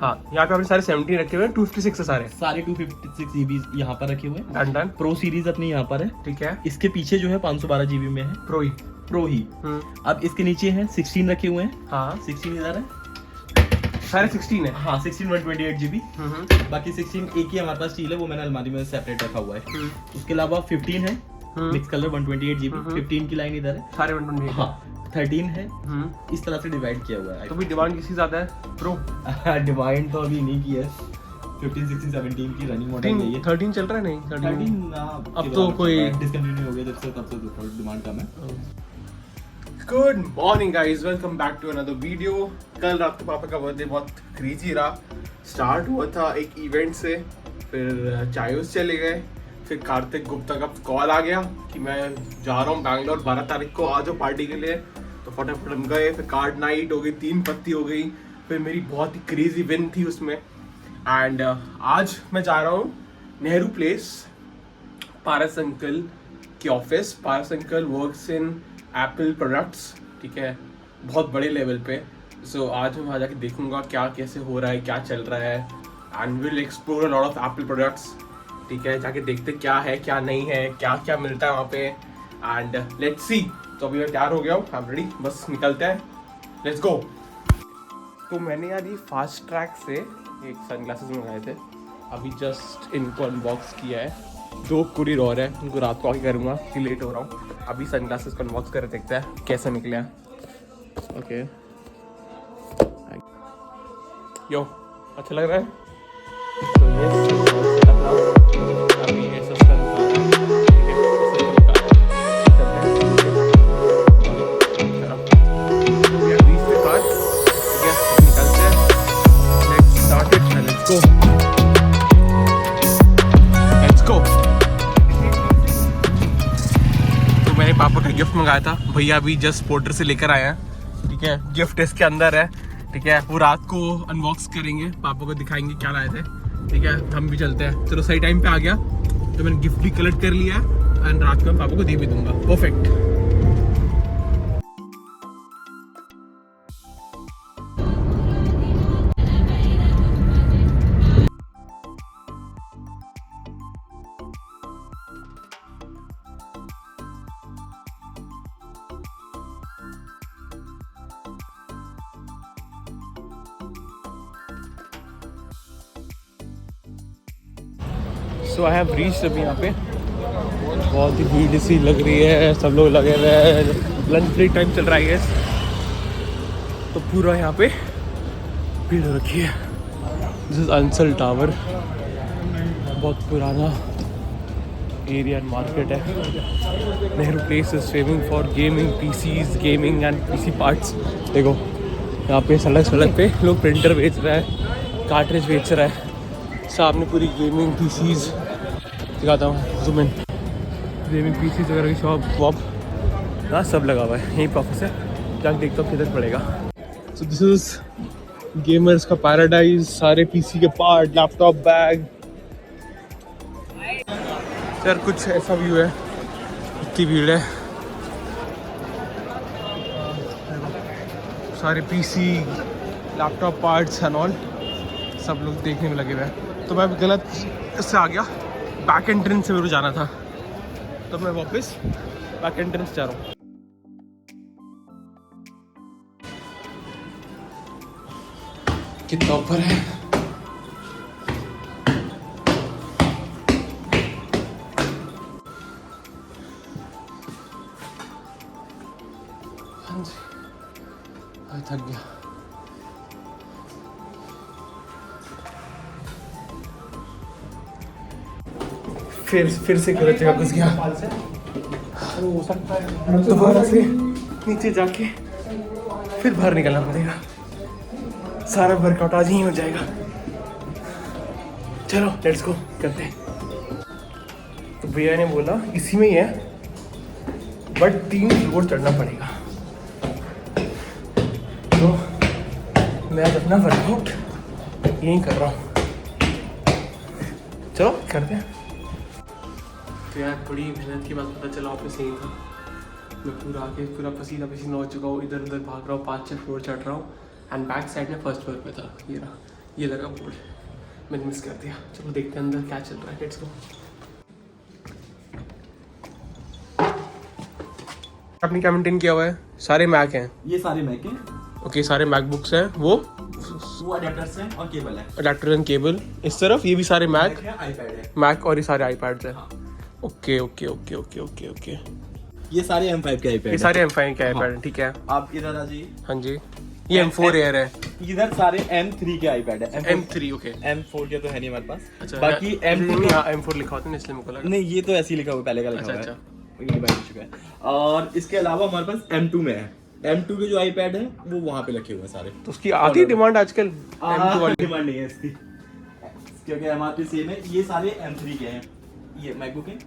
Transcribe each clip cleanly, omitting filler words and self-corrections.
हाँ, यहाँ पे अपने सारे 17 रखे हुए हैं, 256 है सारे। सारे 256 जीबी यहाँ पर रखे हुए हैं। डन। प्रो सीरीज अपनी यहाँ पर है। ठीक है। इसके पीछे जो है 512 जीबी में है, प्रो ही। अब इसके नीचे है 16 रखे हुए हैं। हाँ, 16 इधर है, सारे 16 है। हाँ 16 128 जीबी। बाकी 16 एक ही हमारे पास स्टील है, वो मैंने अलमारी में सेपरेट रखा हुआ है। उसके अलावा 15 है मिक्स कलर 128 जीबी। 15 की लाइन इधर है, सारे 128। हाँ 13 है। इस तरह से डिवाइड किया हुआ है। तो भी डिमांड किसकी ज्यादा है? प्रो। डिवाइड तो अभी नहीं की है, 15 16 17 की रनिंग मॉडल है ये। 13 चल रहा है? नहीं 13 अब तो कोई डिस्कंटिन्यू हो गया जब से, तब से डिमांड कम है। Good morning guys, welcome back to another video. कल रात को पापा का बर्थडे बहुत क्रेजी रहा। स्टार्ट हुआ था एक इवेंट से, फिर चायोस चले गए, फिर कार्तिक गुप्ता का कॉल आ गया कि मैं जा रहा हूँ बैंगलोर 12 तारीख को, आ जाओ पार्टी के लिए। तो फटाफट हम गए, फिर कार्ड नाइट हो गई, 3 पत्ती हो गई, फिर मेरी बहुत ही क्रेजी विन थी उसमें। एंड आज मैं जा रहा हूँ नेहरू प्लेस, पारस अंकल की office. Paras uncle works in Apple products, ठीक है, बहुत बड़े लेवल पे। सो आज मैं वहाँ जाके देखूंगा क्या कैसे हो रहा है, क्या चल रहा है, and will explore a lot of Apple products. ठीक है, जाके देखते क्या है क्या नहीं है, क्या क्या मिलता है वहाँ पे, एंड लेट्स सी। तो अभी मैं तैयार हो गया हूँ, आई एम रेडी, बस निकलते हैं, लेट्स गो। तो मैंने यार ये फास्ट ट्रैक से एक सनग्लासेस मंगाए थे, अभी जस्ट इनको अनबॉक्स किया है। 2 कुरियर और है, उनको रात को आके करूँगा कि लेट हो रहा हूँ। अभी सनग्लासेस को अनबॉक्स कर देखते हैं कैसा निकला। ओके यो, अच्छा लग रहा है। तो ये अभी ये सस्ता पापा का गिफ्ट मंगाया था भैया, अभी जस्ट पोर्टर से लेकर आए हैं। ठीक है, गिफ्ट इसके अंदर है। ठीक है, वो रात को अनबॉक्स करेंगे, पापा को दिखाएंगे क्या लाए थे। ठीक है, हम भी चलते हैं। चलो सही टाइम पे आ गया, तो मैंने गिफ्ट भी कलेक्ट कर लिया है एंड रात को मैं पापा को दे भी दूंगा। Perfect. So I have reached अभी यहाँ पे, बहुत ही भीड़ सी लग रही है, सब लोग लगे हुए हैं, लंच ब्रेक टाइम चल रहा है गैस, तो पूरा यहाँ पे भीड़ हो रखी है। दिस इज अंसल टावर, बहुत पुराना एरिया एंड मार्केट है। Nehru Place is famous for gaming PCs, gaming and PC parts. देखो यहाँ पे सड़क पे लोग प्रिंटर बेच रहा है, कार्ट्रिज बेच रहा है, सामने पूरी गेमिंग पीसीज दिखाता हूँ, जूम इन। गेमिंग पीसीज वगैरह की शॉप वॉप हाँ सब लगा हुआ है, यहीं पे ऑफिस है, जाके देखता हूँ किधर पड़ेगा। सो दिस इज गेमर्स का पैराडाइज, सारे पीसी के पार्ट, लैपटॉप, बैग। यार कुछ ऐसा व्यू है, इतनी भीड़ है, सारे PC, laptop parts and all, सब लोग देखने में लगे हुए हैं। तो मैं गलत इससे आ गया, बैक एंट्रेंस से मेरे को जाना था, तो मैं वापस बैक एंट्रेंस जा रहा हूँ। कितना ऊपर है, हाँ जी, थक गया। फिर से गलत जगह घुस गया, दोबारा से नीचे जाके फिर बाहर निकलना पड़ेगा, सारा वर्कआउट आज ही हो जाएगा। चलो लेट्स गो, करते हैं। तो भैया ने बोला इसी में ही है, बट 3 फ्लोर चढ़ना पड़ेगा, तो मैं आज अपना वर्कआउट यहीं कर रहा हूँ। चलो करते हैं। तो यार बड़ी मेहनत के बाद पता चला ऑफिस यहीं था। मैं पूरा आके पूरा पसीना पसीना हो चुका हूँ, इधर उधर भाग रहा हूँ, 5-6 फ्लोर चढ़ रहा हूँ, एंड बैक साइड में फर्स्ट फ्लोर पे था। ये रहा, ये लगा बोर्ड, मैंने मिस कर दिया। चलो देखते हैं अंदर क्या चल रहा है। Let's go. आपने क्या मेंटेन किया हुआ है? सारे मैक हैं? ये सारे मैक हैं। ओके, सारे मैकबुक्स हैं। वो अडेप्टर्स हैं और केबल है। अडेप्टर एंड केबल इस तरफ। ये भी सारे मैक है, आईपैड है। मैक और ये सारे आईपैड्स हैं। हाँ। Okay okay okay okay okay okay. ये सारे M5 के आईपैड। ये सारे M5 के आईपैड हैं, ठीक है। आप इधर आ जाइए। हाँ जी, ये M4 एयर है। इधर सारे M3 के आईपैड है। M3 okay. M4 के तो है नहीं हमारे पास। अच्छा, बाकी M2 M4 लिखा होता है इसलिए मुझे लगा। नहीं, ये तो ऐसे ही लिखा हुआ है, पहले का लिखा हुआ है। ये डिवाइड हो चुका है। और इसके अलावा हमारे पास M2 में है। M2 के जो आईपैड है वो वहाँ पे रखे हुए हैं सारे। तो उसकी आती है डिमांड आजकल M2 वाली? डिमांड नहीं है इसकी, क्योंकि MRP सेम है। ये सारे M3 के हैं। ये मैकबुक है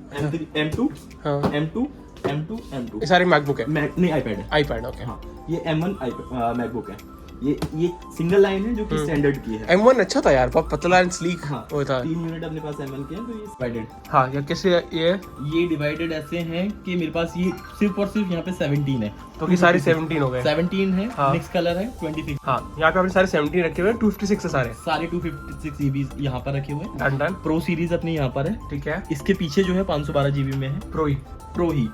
M2 हाँ। M2 ये सारे मैकबुक है? नहीं, आईपैड है। IPad okay. हाँ, ये M1 मैकबुक है। ये सिंगल लाइन है जो कि स्टैंडर्ड की है। M1 अच्छा था यार, बहुत पतला एंड स्लीक हाँ, वो था। 3 यूनिट अपने पास M1 के हैं, तो ये डिवाइडेड। हाँ, या कैसे ये डिवाइडेड ऐसे हैं कि मेरे पास ये सिर्फ और सिर्फ यहाँ पे 17 है। तो कि सारे 17 हो गए। 17 है। हाँ। मिक्स कलर है 26। हाँ, यहाँ पे हमने सारे 17 रखे हुए हैं। 256 है सारे। सारे 256 GB यहाँ पर रखे हुए हैं। डन डन, प्रो सीरीज अपनी यहाँ पर है। ठीक है। इसके पीछे जो है 512 GB में है। प्रो ही।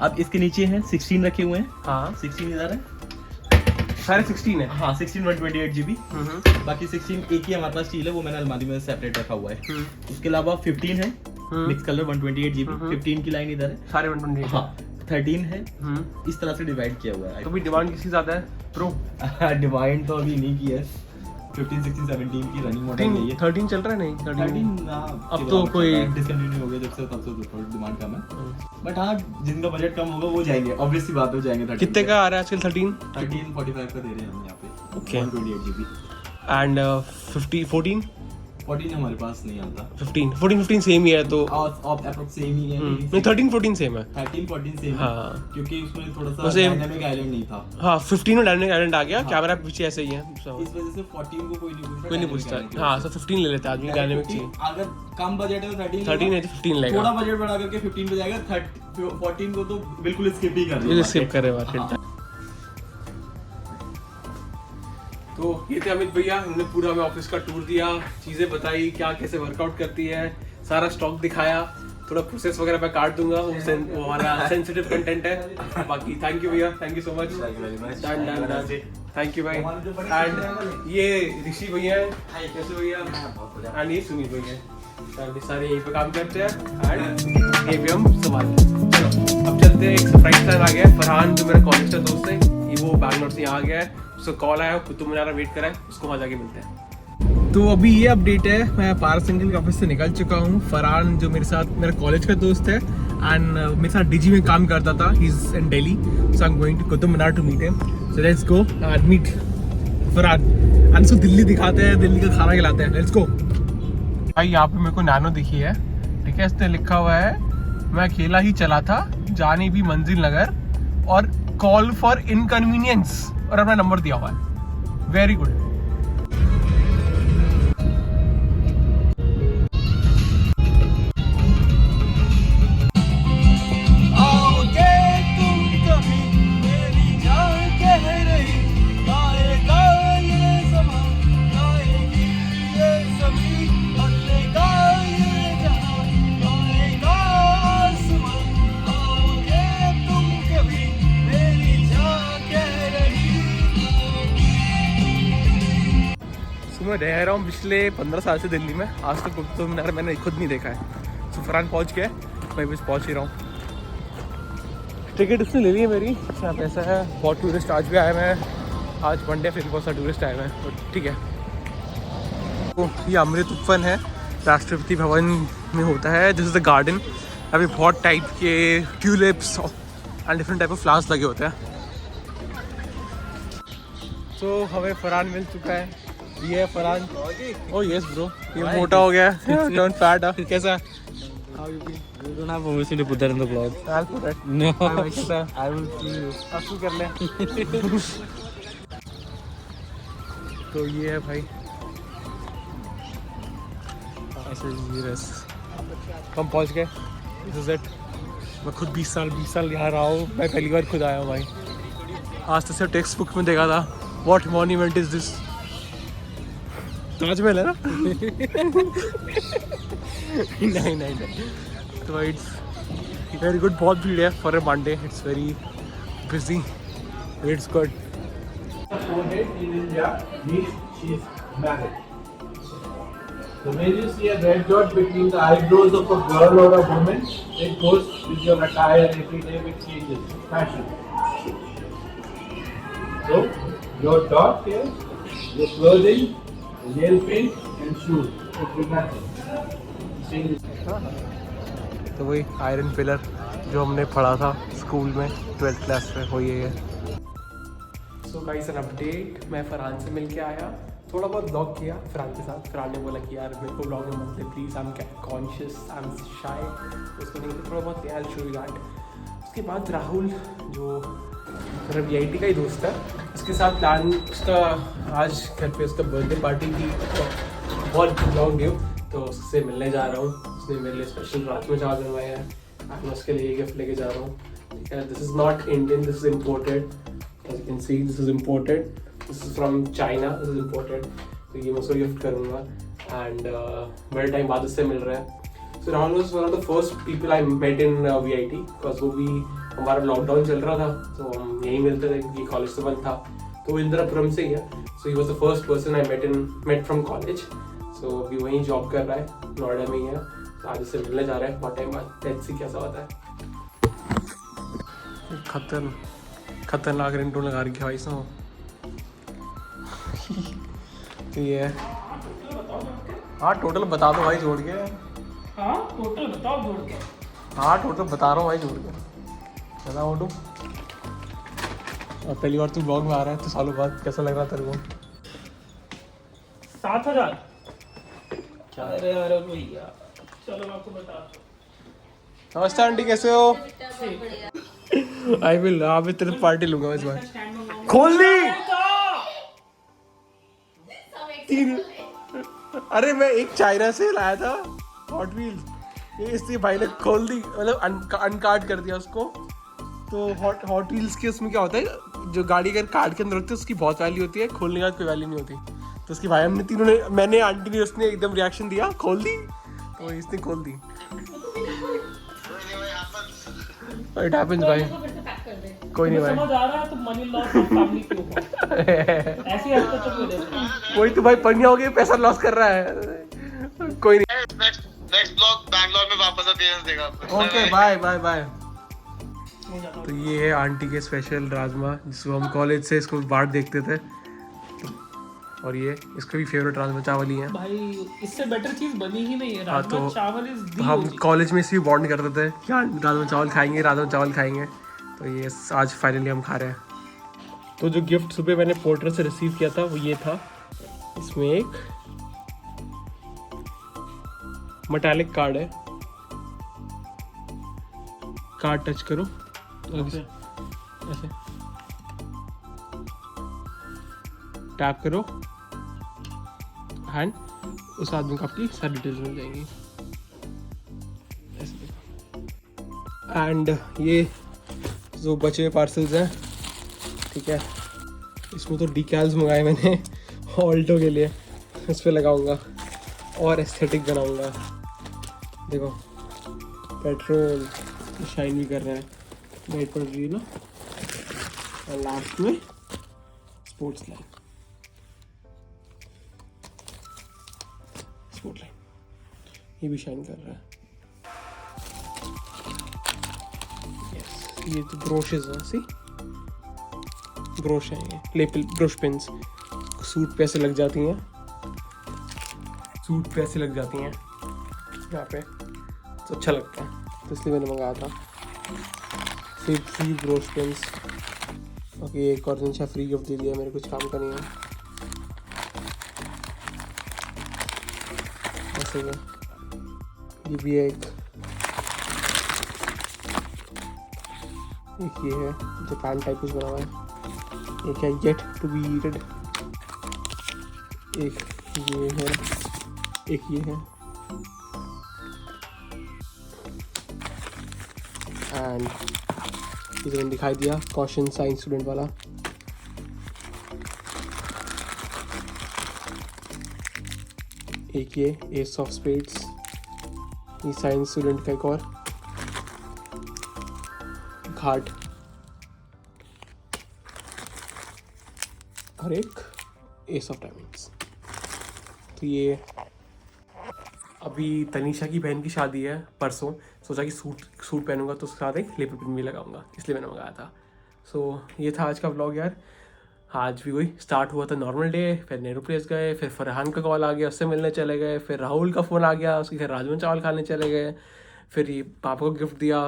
अब इसके नीचे है 16 रखे हुए हैं। हाँ, 16 इधर है। सारे 16 है। हाँ, 16 128 GB। बाकी 16 एक ही हमारे पास स्टील है, वो मैंने अलमारी में सेपरेट रखा हुआ है। उसके अलावा 15 है मिक्स कलर 128 GB। 15 की लाइन इधर है। सारे 128। हाँ, 13 है। इस तरह से डिवाइड किया हुआ है। तो भी डिमांड किसकी ज्यादा है? प्रो। डिवाइड तो अभी नहीं की है। 15, 16, 17 की रनिंग मॉडल है ये। 13 चल रहा है? नहीं 13 अब तो कोई डिसकंटिन्यू हो गया जब से, तब से थोड़ी डिमांड कम है। बट हाँ, जिनका बजट कम होगा वो जाएंगे, ऑब्वियस सी बात हो जाएंगे। 13 कितने का आ रहा है आजकल? 13 45 का दे रहे हैं हम यहाँ पे। Okay. 128 GB। एंड 14 हमारे पास नहीं आता। 15 सेम ही है तो अप्रोक्स सेम ही है। नहीं, 13-14 सेम है। 13-14 सेम है। हाँ, क्योंकि उसमें थोड़ा सा वैसे- डायनामिक आइलैंड नहीं था। हाँ 15 में डायनामिक आइलैंड आ गया। कैमरा पीछे ऐसे ही है, इस वजह से 14 को कोई नहीं कोई नहीं पूछता। हाँ, तो 15 ले लेते हैं आदमी, डायनामिक चाहिए। अगर कम बजट है तो 13 है तो 15 लेगा। थोड़ा बजट बढ़ा करके 15 पे जाएगा। 14 को तो बिल्कुल स्किप ही कर ये दिया। स्किप कर रहे मार्केट। तो ये थे अमित भैया, हमने पूरा हमें ऑफिस का टूर दिया, चीज़ें बताई क्या कैसे वर्कआउट करती है, सारा स्टॉक दिखाया। थोड़ा प्रोसेस वगैरह मैं काट दूंगा, वो हमारा सेंसिटिव कंटेंट है। बाकी थैंक यू भैया, thank you so much. Thank you भाई। एंड ये ऋषि भैया हैं, कैसे भैया? एंड ये सुनील भैया हैं। सारे यहीं पे काम करते हैं एंड ये भी हम संभालते हैं। चलो अब चलते हैं। एक सरप्राइज प्लान आ गया है। फरहान जो मेरा कॉलेज का दोस्त है, ये वो बैंगलोर से यहाँ आ गया है। उसका कॉल आया, कुतुब मीनार वेट करा है, उसको वहाँ जाके मिलते हैं। तो अभी ये अपडेट है, मैं पारस अंकल के ऑफिस से निकल चुका हूँ। फरहान जो मेरे साथ मेरा कॉलेज का दोस्त है एंड मेरे साथ डीजी में काम करता था, he is in Delhi, so I am going to Qutub Minar to meet him. So let's go and meet Farhan and उसको दिल्ली दिखाते हैं, दिल्ली का खाना खिलाते हैं। Let's go. भाई यहाँ पे मेरे को नैनो दिखी है, ठीक है। इसने लिखा हुआ है मैं अकेला ही चला था, जाने भी मंजिल नगर, और कॉल फॉर इनकन्वीनियंस, और अपना नंबर दिया हुआ है। Very good. मैं रह रहा हूँ पिछले 15 साल से दिल्ली में, आज तक कुतुब मीनार मैंने खुद नहीं देखा है। तो फरहान पहुँच गया, मैं बस पहुँच ही रहा हूँ। टिकट उसने ले ली है मेरी। यहाँ पैसा है, बहुत टूरिस्ट आज भी आए हैं। आज मंडे, फिर बहुत सारे टूरिस्ट आए हैं, तो ठीक है। तो ये अमृत उपवन है, राष्ट्रपति भवन में होता है। This is the garden. अभी बहुत टाइप के tulips and different type of flowers लगे होते हैं। तो हमें फरहान मिल चुका है, ये है फरहान। ओह यस ब्रो, ये मोटा हो गया है, टर्न फैट। कैसा? How you been? You don't have permission to put that in the vlog. I'll put it. No. कैसा? I will see you. आप तू कर ले। तो ये है भाई, ऐसे ये रस। हम पहुंच गए। This is it. मैं खुद 20 साल यहाँ रहा हूँ, मैं पहली बार खुद आया हूँ भाई। आज तो सिर्फ टेक्स्ट बुक में देखा था, What monument is this? Taj Mahal है ना? नहीं तो इट्स वेरी गुड. बहुत भीड़ है for a Monday. It's very busy. It's good. Forehead in India means she is married. So when you see a red dot between the eyebrows of a girl or a woman, it goes with your attire every day, which changes fashion. So your dot here, your clothing, nail paint and shoes. It will match. Changes. तो वही iron pillar जो हमने पढ़ा था school में 12th class में, वही है. So guys an update. मैं फरहान से मिल के आया, थोड़ा बहुत ब्लॉग किया फरहान के साथ. फरहान ने बोला कि यार मेरे को ब्लॉग में मत ले please, I am conscious, I am shy. उसको नहीं थोड़ा बहुत यार शो यू दैट. उसके बाद राहुल जो मेरा VIT का ही दोस्त है, उसके साथ प्लान उसका आज घर पे उसका बर्थडे पार्टी थी, बहुत लॉन्ग ड्यू, तो उससे मिलने जा रहा हूँ. उसने मेरे लिए स्पेशल रात में चावल बनवाए हैं. मैं उसके लिए गिफ्ट लेके जा रहा हूँ. ठीक है, this is not Indian, this is imported. As you can see, this is imported. This is from China. This is imported. तो ये मैं उसको गिफ्ट करूँगा. And बड़े टाइम बाद उससे मिल रहा है. So Rahul was one of the first people I met in VIT. Because वो भी हमारा लॉकडाउन चल रहा था, तो हम यहीं मिलते थे क्योंकि कॉलेज तो बंद था. तो वो इंदिरापुरम से ही है. So he was the first person I met from college. So अभी वहीं जॉब कर रहा है, नोएडा में ही है. तो आज उससे मिलने जा रहा है बहुत टाइम बाद. लेट्स सी कैसा होता है. खतरनाक रिंगटोन लगा रही है भाई साहब. तो ये है. हाँ टोटल बता दो भाई जोड़ के. हाँ टोटल बताओ जोड़ के. हाँ टोटल बता रहा हूँ भाई जोड़ के. चला ऑटो. और पहली बार तू ब्लॉग में आ रहा है तो सालों बाद कैसा लग रहा तेरे को? 7,000. अरे अरे भैया चलो मैं आपको बता दूं. नमस्ते आंटी, कैसे हो? आई विल अभी तेरे पार्टी लूंगा इस बार. खोल दी 3. अरे मैं एक चाइना से लाया था हॉट व्हील्स, ये इसलिए भाई ने खोल दी, मतलब अनकार्ड कर दिया उसको. तो हॉट व्हील्स के उसमें क्या होता है, जो गाड़ी अगर कार्ड के अंदर रखते हैं उसकी बहुत वैल्यू होती है, खोलने के बाद कोई वैल्यू नहीं होती. तो उसकी भाई हमने तीनों ने, मैंने, आंटी ने, उसने एकदम रिएक्शन दिया, खोल दी. तो इसने खोल दी. इट हैपेंस भाई. कोई नहीं भाई. समझ आ रहा है तो मनी लॉस ऑफ फैमिली क्यों हुआ. ऐसी हरकत तो क्यों. वही तो भाई पन्निया हो गई, पैसा लॉस कर रहा है. कोई नहीं. नेक्स्ट ब्लॉग बैंगलोर में वापस अपीयरेंस देगा आपको. Okay bye bye bye. तो ये है आंटी के स्पेशल राजमा, जिसको हम कॉलेज से इसको बाहर देखते थे. और ये इसका भी फेवरेट राजमा चावल ही है भाई. इससे बेटर चीज बनी ही नहीं है. हाँ, राजमा चावल इज दी. हम कॉलेज में इसी बॉन्ड करते थे कि हाँ राजमा चावल खाएंगे, राजमा चावल खाएंगे. तो ये आज फाइनली हम खा रहे हैं. तो जो गिफ्ट सुबह मैंने पोर्टर से रिसीव किया था वो ये था. इसमें एक मेटालिक कार्ड है. कार्ड टच करो ऐसे टैप करो एंड उस आदमी को आपकी सारी डिटेल्स मिल जाएंगी. एंड ये जो बचे हुए पार्सल्स हैं, ठीक है, इसमें तो डिकैल्स मंगाए मैंने ऑल्टो के लिए, इस पर लगाऊंगा और एस्थेटिक बनाऊंगा. देखो पेट्रोल शाइन भी कर रहा है, लाइट पड़ रही है ना. और लास्ट में स्पोर्ट्स लाइन, स्पोर्ट लाइन ये भी शाइन कर रहा है. ये तो ब्रोशेस हैं, सी ब्रोश हैं, ये लेपल ब्रोश पेन्स सूट पे ऐसे लग जाती हैं, सूट पे ऐसे लग जाती हैं यहाँ पे, तो अच्छा लगता है, तो इसलिए मैंने मंगाया था. Free brush pens. ओके एक और दिन फ्री गिफ्ट दे दिया, मेरे कुछ काम का नहीं है. ऐसे ये भी है एक ये है जापान टाइप कुछ बना हुआ है. एक है येट टू बी ईटेड, एक ये है, एक ये है. एंड इसे मैंने दिखाई दिया कॉशन साइंस स्टूडेंट वाला. एक ये एस ऑफ स्पेड्स, ये साइंस स्टूडेंट का एक और घाट, और एक एस ऑफ डायमंड्स। तो ये अभी तनीषा की बहन की शादी है परसों, सोचा कि सूट पहनूंगा तो उसके साथ एक लेपर पिन भी लगाऊंगा, इसलिए मैंने मंगाया था। सो ये था आज का व्लॉग यार। आज भी वही स्टार्ट हुआ था नॉर्मल डे, फिर नेहरू प्लेस गए, फिर फरहान का कॉल आ गया, उससे मिलने चले गए, फिर राहुल का फ़ोन आ गया, उसके घर राजमा चावल खाने चले गए, फिर ये पापा को गिफ्ट दिया,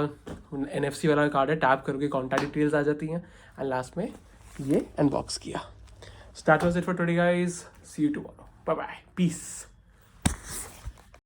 NFC वाला कार्ड है, टैप करके कॉन्टैक्ट डिटेल्स आ जाती हैं, एंड लास्ट में ये अनबॉक्स किया। So that was it for today guys, see you tomorrow, bye bye, peace।